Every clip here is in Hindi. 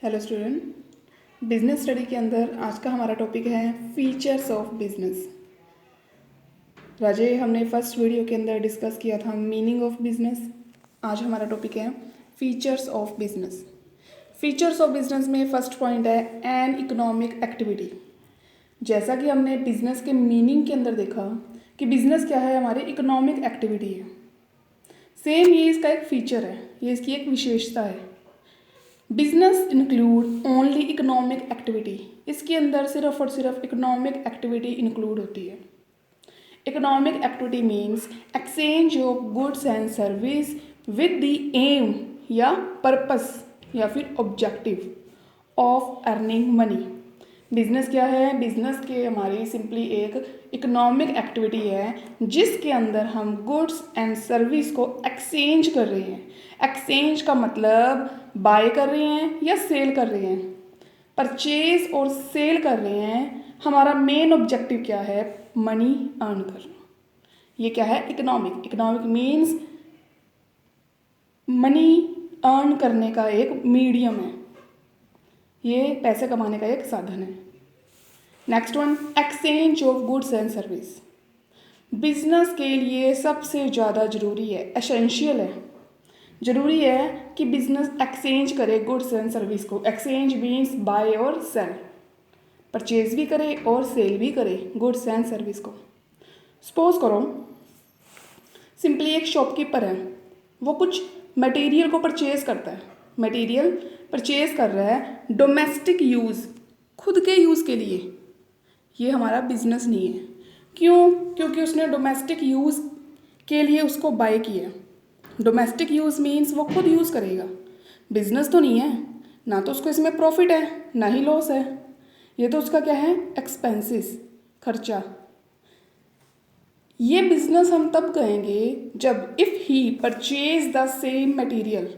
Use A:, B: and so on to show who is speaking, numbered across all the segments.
A: हेलो स्टूडेंट, बिजनेस स्टडी के अंदर आज का हमारा टॉपिक है फीचर्स ऑफ बिजनेस। राजे हमने फर्स्ट वीडियो के अंदर डिस्कस किया था मीनिंग ऑफ बिजनेस। आज हमारा टॉपिक है features of business. Features of business में फर्स्ट पॉइंट है एन इकोनॉमिक एक्टिविटी। जैसा कि हमने बिजनेस के मीनिंग के अंदर देखा कि बिजनेस क्या है, हमारी इकोनॉमिक एक्टिविटी है। सेम ये इसका एक फीचर है, ये इसकी एक विशेषता है। Business include only economic activity. इसके अंदर सिर्फ और सिर्फ इकोनॉमिक एक्टिविटी इंक्लूड होती है। Economic activity means exchange of goods and service with the aim या पर्पस या फिर objective of earning money. Business क्या है? बिजनेस के हमारी सिंपली एक इकोनॉमिक एक्टिविटी है जिसके अंदर हम गुड्स एंड सर्विस को एक्सचेंज कर रहे हैं। एक्सचेंज का मतलब बाय कर रहे हैं या सेल कर रहे हैं। परचेज और सेल कर रहे हैं। हमारा मेन ऑब्जेक्टिव क्या है? मनी अर्न करना। ये क्या है? Economic. Economic means money earn करने का एक मीडियम है, ये पैसे कमाने का एक साधन है। Next one, exchange of goods and service. Business के लिए सबसे ज़्यादा ज़रूरी है, एसेंशियल है, ज़रूरी है कि बिजनेस एक्सचेंज करे गुड्स एंड सर्विस को। एक्सचेंज मीन्स बाय और सेल, परचेज भी करे और सेल भी करे गुड्स एंड सर्विस को। सपोज करो सिंपली एक शॉपकीपर है, वो कुछ मटेरियल को परचेज करता है। मटेरियल परचेज कर रहा है डोमेस्टिक यूज़, खुद के यूज़ के लिए। ये हमारा बिजनेस नहीं है। क्यों? क्योंकि उसने डोमेस्टिक यूज़ के लिए उसको बाय किया। डोमेस्टिक यूज़ मीन्स वो खुद यूज़ करेगा। बिजनेस तो नहीं है, ना तो उसको इसमें प्रॉफिट है ना ही लॉस है। ये तो उसका क्या है? एक्सपेंसेस, खर्चा। ये बिजनेस हम तब कहेंगे जब if he purchase the same material,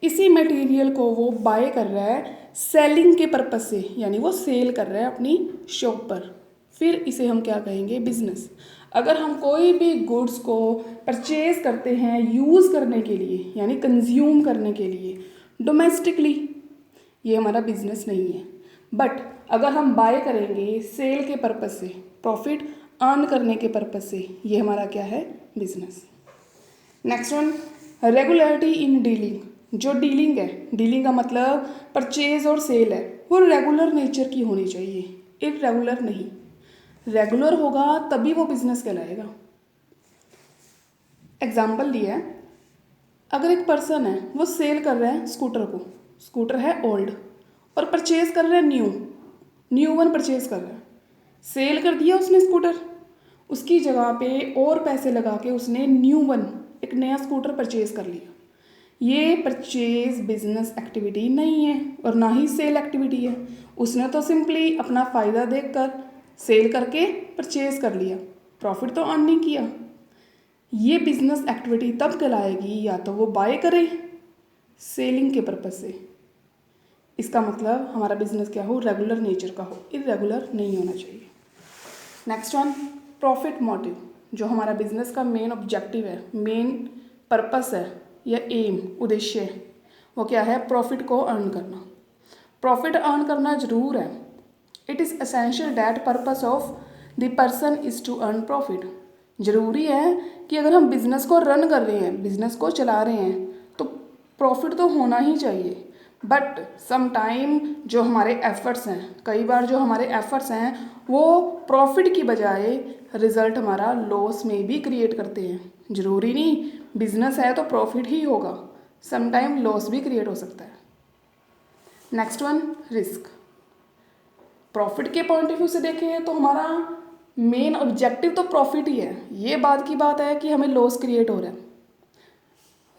A: इसी मटेरियल को वो बाय कर रहा है सेलिंग के पर्पस से, यानी वो सेल कर रहा है अपनी शॉप पर, फिर इसे हम क्या कहेंगे? बिजनेस। अगर हम कोई भी गुड्स को परचेज करते हैं यूज़ करने के लिए, यानी कंज्यूम करने के लिए डोमेस्टिकली, ये हमारा बिजनेस नहीं है। बट अगर हम बाय करेंगे सेल के पर्पस से, प्रॉफिट अर्न करने के पर्पस से, ये हमारा क्या है? Business. Next one, regularity in dealing. जो डीलिंग है, डीलिंग का मतलब परचेज और सेल है, वो रेगुलर नेचर की होनी चाहिए, इरेगुलर नहीं। रेगुलर होगा तभी वो बिजनेस कहलाएगा। एग्जाम्पल दिया है, अगर एक पर्सन है वो सेल कर रहा है स्कूटर को, स्कूटर है ओल्ड, और परचेज कर रहा है न्यू वन परचेज कर रहा है। सेल कर दिया उसने स्कूटर, उसकी जगह पे और पैसे लगा के उसने न्यू वन, एक नया स्कूटर परचेज कर लिया। ये परचेज बिजनेस एक्टिविटी नहीं है और ना ही सेल एक्टिविटी है। उसने तो सिंपली अपना फ़ायदा देखकर सेल करके परचेज कर लिया, प्रॉफिट तो अर्न नहीं किया। ये बिजनेस एक्टिविटी तब कहलाएगी या तो वो बाय करे सेलिंग के पर्पज से, इसका मतलब हमारा बिजनेस क्या हो? रेगुलर नेचर का हो, इरेगुलर नहीं होना चाहिए। Next one, profit motive. जो हमारा बिजनेस का मेन ऑब्जेक्टिव है, मेन पर्पस है या एम, उद्देश्य है, वो क्या है? प्रॉफिट को अर्न करना। प्रॉफिट अर्न करना जरूर है। It is essential that purpose of the person is to earn profit. ज़रूरी है कि अगर हम बिज़नेस को रन कर रहे हैं, बिज़नेस को चला रहे हैं, तो प्रॉफिट तो होना ही चाहिए। बट सम टाइम जो हमारे एफ़र्ट्स हैं, कई बार जो हमारे एफ़र्ट्स हैं वो प्रॉफिट की बजाय रिज़ल्ट हमारा लॉस में भी क्रिएट करते हैं। ज़रूरी नहीं बिज़नेस है तो प्रॉफिट ही होगा, सम टाइम लॉस भी क्रिएट हो सकता है। Next one, risk. प्रॉफिट के पॉइंट ऑफ व्यू से देखें तो हमारा मेन ऑब्जेक्टिव तो प्रॉफिट ही है। ये बात की बात है कि हमें लॉस क्रिएट हो रहा है।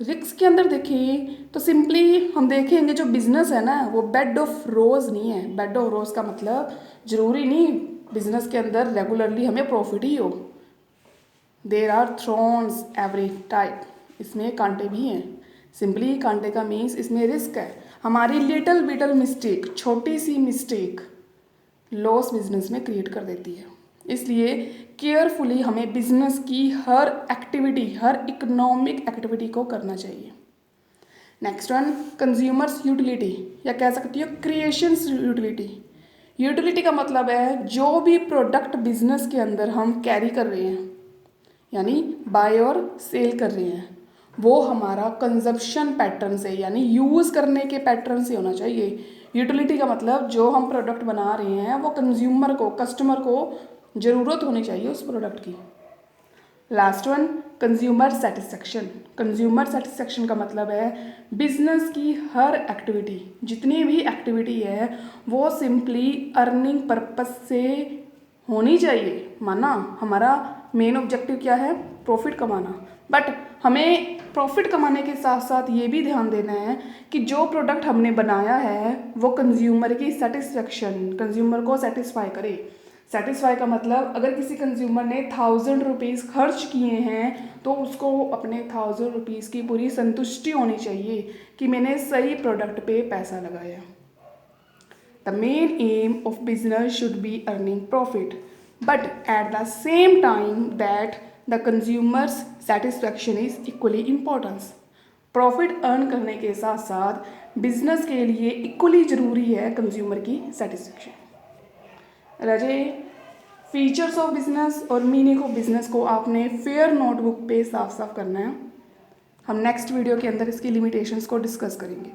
A: रिस्क के अंदर देखें तो सिंपली हम देखेंगे जो बिजनेस है ना, वो बेड ऑफ रोज नहीं है। बेड ऑफ रोज का मतलब ज़रूरी नहीं बिजनेस के अंदर रेगुलरली हमें प्रॉफिट ही हो। There are thorns every type, इसमें कांटे भी हैं। सिंपली कांटे का मीन्स इसमें रिस्क है। हमारी लिटल बिटल मिस्टेक, छोटी सी मिस्टेक लॉस बिजनेस में क्रिएट कर देती है। इसलिए केयरफुली हमें बिजनेस की हर एक्टिविटी, हर इकोनॉमिक एक्टिविटी को करना चाहिए। नेक्स्ट वन कंज्यूमर्स यूटिलिटी, या कह सकती हो क्रिएशंस यूटिलिटी। यूटिलिटी का मतलब है जो भी प्रोडक्ट बिजनेस के अंदर हम कैरी कर रहे हैं, यानी बाय और सेल कर रहे हैं, वो हमारा कंजप्शन पैटर्न से यानी यूज़ करने के पैटर्न से होना चाहिए। यूटिलिटी का मतलब जो हम प्रोडक्ट बना रहे हैं वो कंज्यूमर को, कस्टमर को ज़रूरत होनी चाहिए उस प्रोडक्ट की। Last one consumer satisfaction. Consumer satisfaction का मतलब है बिजनेस की हर एक्टिविटी, जितनी भी एक्टिविटी है वो सिंपली अर्निंग पर्पस से होनी चाहिए। माना हमारा मेन ऑब्जेक्टिव क्या है, प्रॉफिट कमाना, बट हमें प्रॉफिट कमाने के साथ साथ ये भी ध्यान देना है कि जो प्रोडक्ट हमने बनाया है वो कंज्यूमर की सेटिस्फेक्शन, कंज्यूमर को सेटिस्फाई करे। सेटिस्फाई का मतलब अगर किसी कंज्यूमर ने 1000 रुपीज़ खर्च किए हैं तो उसको अपने 1000 रुपीज़ की पूरी संतुष्टि होनी चाहिए कि मैंने सही प्रोडक्ट पे पैसा लगाया। The main M of business should be earning profit, but at the same time that the consumers satisfaction is equally importance. Profit earn करने के साथ साथ बिजनेस के लिए इक्वली ज़रूरी है कंज्यूमर की satisfaction. Raje features of business और मीनिंग ऑफ बिजनेस को आपने फेयर नोटबुक पे साफ साफ करना है। हम नेक्स्ट वीडियो के अंदर इसकी लिमिटेशंस को डिस्कस करेंगे।